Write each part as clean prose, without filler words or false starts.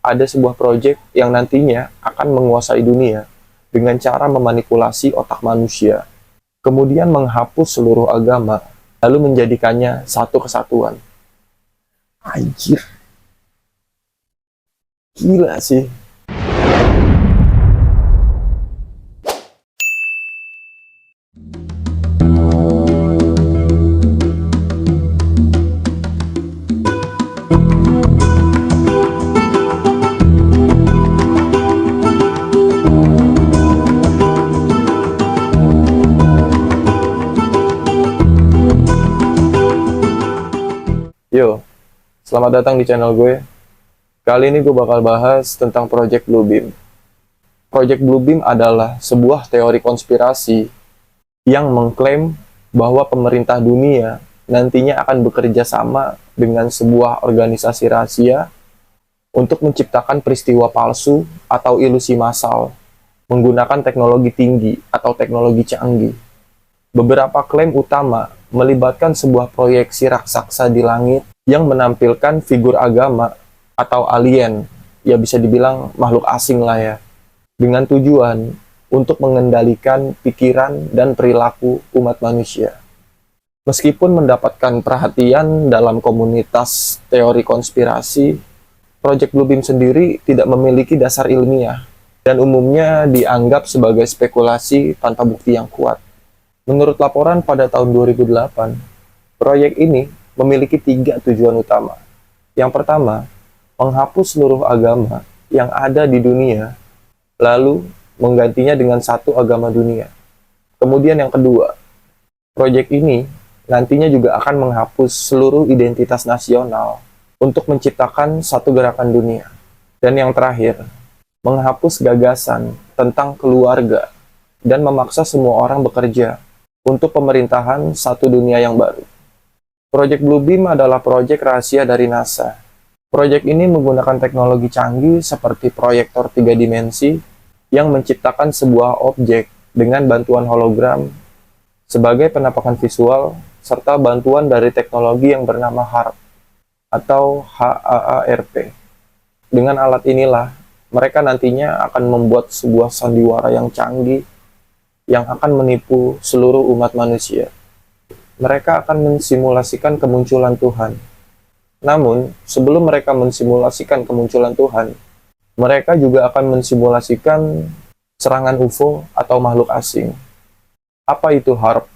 ada sebuah proyek yang nantinya akan menguasai dunia dengan cara memanipulasi otak manusia, kemudian menghapus seluruh agama, lalu menjadikannya satu kesatuan. Anjir, gila sih. Yo, selamat datang di channel gue. Kali ini gue bakal bahas tentang Project Bluebeam. Project Bluebeam adalah sebuah teori konspirasi yang mengklaim bahwa pemerintah dunia nantinya akan bekerja sama dengan sebuah organisasi rahasia untuk menciptakan peristiwa palsu atau ilusi massal menggunakan teknologi tinggi atau teknologi canggih. Beberapa klaim utama melibatkan sebuah proyeksi raksasa di langit yang menampilkan figur agama atau alien, ya bisa dibilang makhluk asing lah ya, dengan tujuan untuk mengendalikan pikiran dan perilaku umat manusia. Meskipun mendapatkan perhatian dalam komunitas teori konspirasi, Project Bluebeam sendiri tidak memiliki dasar ilmiah dan umumnya dianggap sebagai spekulasi tanpa bukti yang kuat. Menurut laporan pada tahun 2008, proyek ini memiliki 3 tujuan utama. Yang pertama, menghapus seluruh agama yang ada di dunia, lalu menggantinya dengan satu agama dunia. Kemudian yang kedua, proyek ini nantinya juga akan menghapus seluruh identitas nasional untuk menciptakan satu gerakan dunia. Dan yang terakhir, menghapus gagasan tentang keluarga dan memaksa semua orang bekerja untuk pemerintahan satu dunia yang baru. Project Bluebeam adalah proyek rahasia dari NASA. Proyek ini menggunakan teknologi canggih seperti proyektor 3 dimensi yang menciptakan sebuah objek dengan bantuan hologram sebagai penampakan visual serta bantuan dari teknologi yang bernama HARP atau HAARP. Dengan alat inilah, mereka nantinya akan membuat sebuah sandiwara yang canggih yang akan menipu seluruh umat manusia. Mereka akan mensimulasikan kemunculan Tuhan. Namun, sebelum mereka mensimulasikan kemunculan Tuhan, mereka juga akan mensimulasikan serangan UFO atau makhluk asing. Apa itu HARP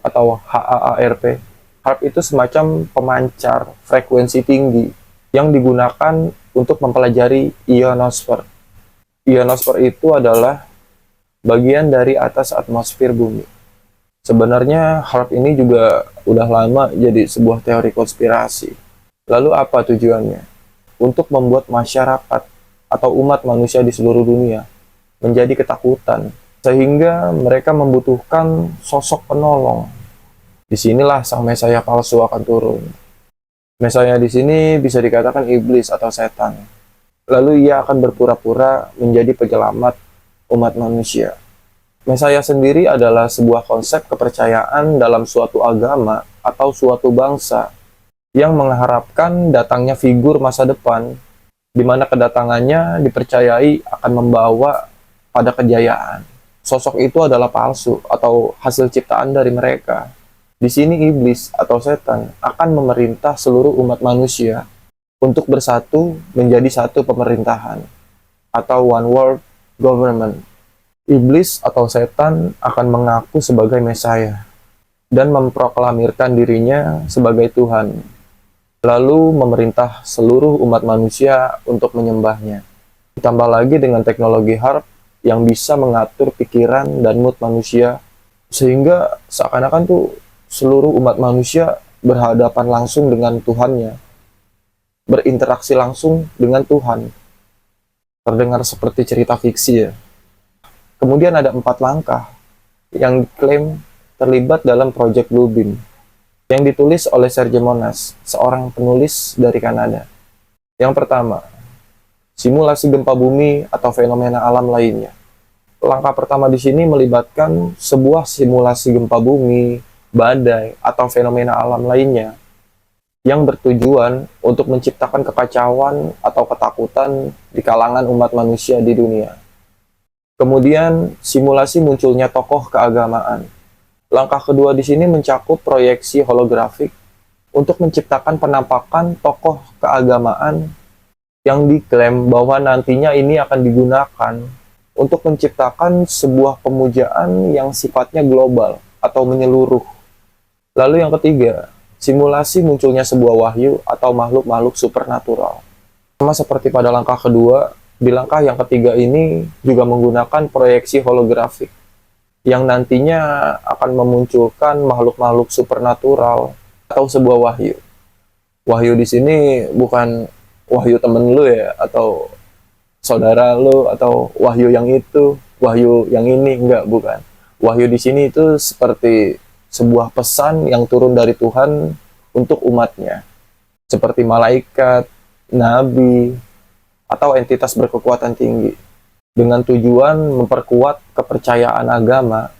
atau HAARP? HARP itu semacam pemancar frekuensi tinggi yang digunakan untuk mempelajari ionosfer. Ionosfer itu adalah bagian dari atas atmosfer bumi. Sebenarnya HARP ini juga udah lama jadi sebuah teori konspirasi. Lalu apa tujuannya? Untuk membuat masyarakat atau umat manusia di seluruh dunia menjadi ketakutan, sehingga mereka membutuhkan sosok penolong. Disinilah sang Mesaya palsu akan turun. Mesaya di sini bisa dikatakan iblis atau setan. Lalu ia akan berpura-pura menjadi penyelamat umat manusia. Mesaya sendiri adalah sebuah konsep kepercayaan dalam suatu agama atau suatu bangsa yang mengharapkan datangnya figur masa depan, di mana kedatangannya dipercayai akan membawa pada kejayaan. Sosok itu adalah palsu atau hasil ciptaan dari mereka. Di sini iblis atau setan akan memerintah seluruh umat manusia untuk bersatu menjadi satu pemerintahan atau one world government. Iblis atau setan akan mengaku sebagai Mesaya dan memproklamirkan dirinya sebagai Tuhan, lalu memerintah seluruh umat manusia untuk menyembahnya. Ditambah lagi dengan teknologi HARP yang bisa mengatur pikiran dan mood manusia, sehingga seakan-akan tuh seluruh umat manusia berhadapan langsung dengan Tuhannya, berinteraksi langsung dengan Tuhan. Terdengar seperti cerita fiksi ya. Kemudian ada 4 langkah yang diklaim terlibat dalam Project Bluebeam yang ditulis oleh Serge Monas, seorang penulis dari Kanada. Yang pertama, simulasi gempa bumi atau fenomena alam lainnya. Langkah pertama di sini melibatkan sebuah simulasi gempa bumi, badai, atau fenomena alam lainnya yang bertujuan untuk menciptakan kekacauan atau ketakutan di kalangan umat manusia di dunia. Kemudian, simulasi munculnya tokoh keagamaan. Langkah kedua di sini mencakup proyeksi holografik untuk menciptakan penampakan tokoh keagamaan yang diklaim bahwa nantinya ini akan digunakan untuk menciptakan sebuah pemujaan yang sifatnya global atau menyeluruh. Lalu yang ketiga, simulasi munculnya sebuah wahyu atau makhluk-makhluk supernatural. Sama seperti pada langkah kedua, di langkah yang ketiga ini juga menggunakan proyeksi holografik yang nantinya akan memunculkan makhluk-makhluk supernatural atau sebuah wahyu. Wahyu di sini bukan wahyu temen lu ya, atau saudara lu, atau wahyu yang itu, wahyu yang ini, enggak, bukan. Wahyu di sini itu seperti sebuah pesan yang turun dari Tuhan untuk umatnya, seperti malaikat, nabi, atau entitas berkekuatan tinggi, dengan tujuan memperkuat kepercayaan agama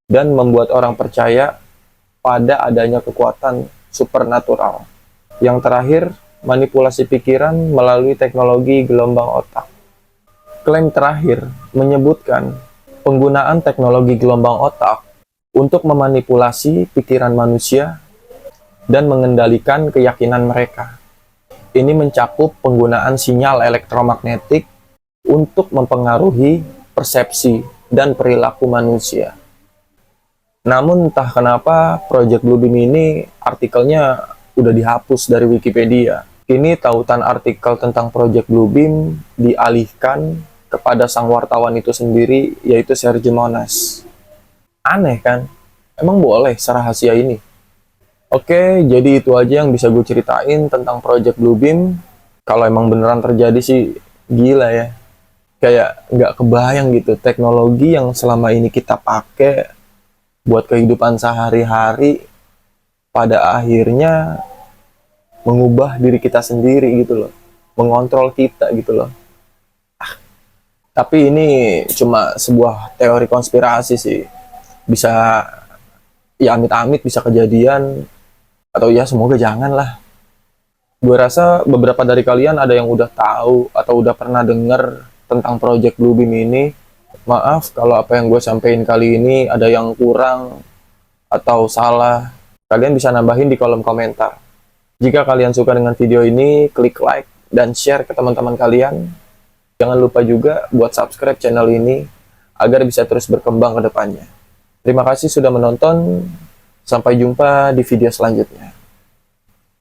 dan membuat orang percaya pada adanya kekuatan supernatural. Yang terakhir, manipulasi pikiran melalui teknologi gelombang otak. Klaim terakhir menyebutkan penggunaan teknologi gelombang otak untuk memanipulasi pikiran manusia dan mengendalikan keyakinan mereka. Ini mencakup penggunaan sinyal elektromagnetik untuk mempengaruhi persepsi dan perilaku manusia. Namun entah kenapa Project Bluebeam ini artikelnya udah dihapus dari Wikipedia. Kini tautan artikel tentang Project Bluebeam dialihkan kepada sang wartawan itu sendiri, yaitu Sergio Monas. Aneh kan? Emang boleh serahasia ini? Oke, jadi itu aja yang bisa gue ceritain tentang Project Bluebeam. Kalau emang beneran terjadi sih, gila ya. Kayak nggak kebayang gitu, teknologi yang selama ini kita pakai buat kehidupan sehari-hari, pada akhirnya mengubah diri kita sendiri gitu loh, mengontrol kita gitu loh. Tapi ini cuma sebuah teori konspirasi sih, bisa ya amit-amit bisa kejadian, atau ya semoga jangan lah. Gue rasa beberapa dari kalian ada yang udah tahu atau udah pernah denger tentang Project Bluebeam ini. Maaf kalau apa yang gue sampein kali ini ada yang kurang atau salah. Kalian bisa nambahin di kolom komentar. Jika kalian suka dengan video ini, klik like dan share ke teman-teman kalian. Jangan lupa juga buat subscribe channel ini agar bisa terus berkembang ke depannya. Terima kasih sudah menonton. Sampai jumpa di video selanjutnya.